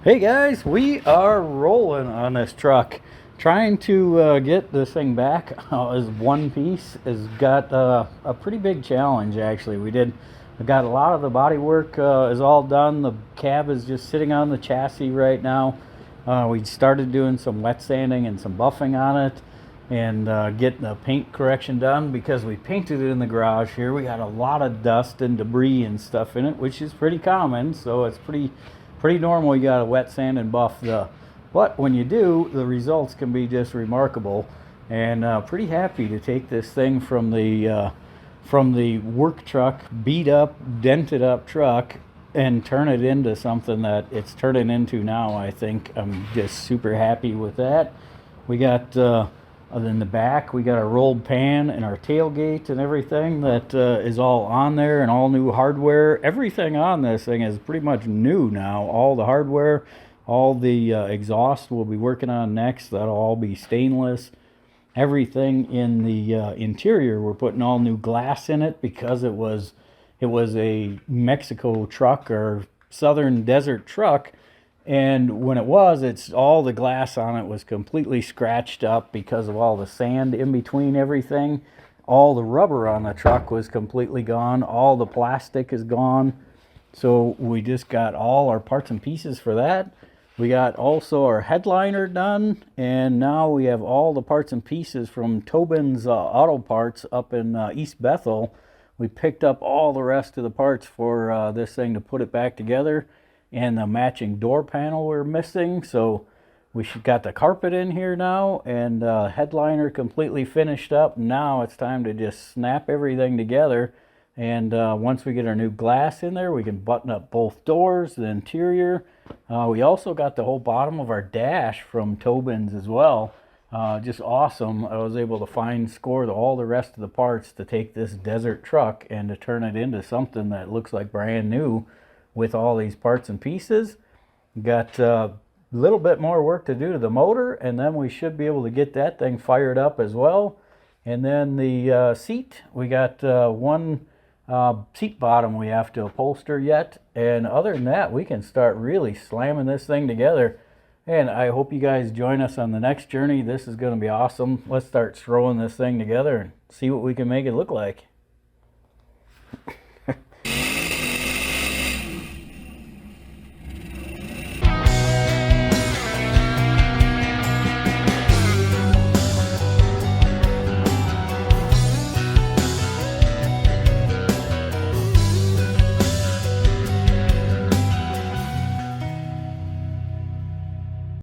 Hey guys, we are rolling on this truck. Trying to get this thing back as one piece has got a pretty big challenge actually. We got a lot of the body work is all done. The cab is just sitting on the chassis right now. We started doing some wet sanding and some buffing on it and getting the paint correction done because we painted it in the garage here. We got a lot of dust and debris and stuff in it, which is pretty common, so it's pretty normal. You got to wet sand and buff but when you do, the results can be just remarkable. And pretty happy to take this thing from the work truck, beat up, dented up truck, and turn it into something that it's turning into now. I think I'm just super happy with that. We got in the back, we got a rolled pan and our tailgate and everything that is all on there, and all new hardware. Everything on this thing is pretty much new now. All the hardware, all the exhaust we'll be working on next, that'll all be stainless. Everything in the interior, we're putting all new glass in it because it was a Mexico truck or southern desert truck. And when it's all the glass on it was completely scratched up because of all the sand in between everything. All the rubber on the truck was completely gone. All the plastic is gone. So we just got all our parts and pieces for that. We got also our headliner done, and now we have all the parts and pieces from Tobin's Auto Parts up in East Bethel. We picked up all the rest of the parts for this thing to put it back together. And the matching door panel we're missing, so we got the carpet in here now, and headliner completely finished up. Now it's time to just snap everything together, and once we get our new glass in there, we can button up both doors, the interior. We also got the whole bottom of our dash from Tobin's as well. Just awesome. I was able to score all the rest of the parts to take this desert truck and to turn it into something that looks like brand new. With all these parts and pieces, got a little bit more work to do to the motor, and then we should be able to get that thing fired up as well. And then the seat, we got one seat bottom we have to upholster yet, and other than that, we can start really slamming this thing together. And I hope you guys join us on the next journey. This is going to be awesome. Let's start throwing this thing together and see what we can make it look like.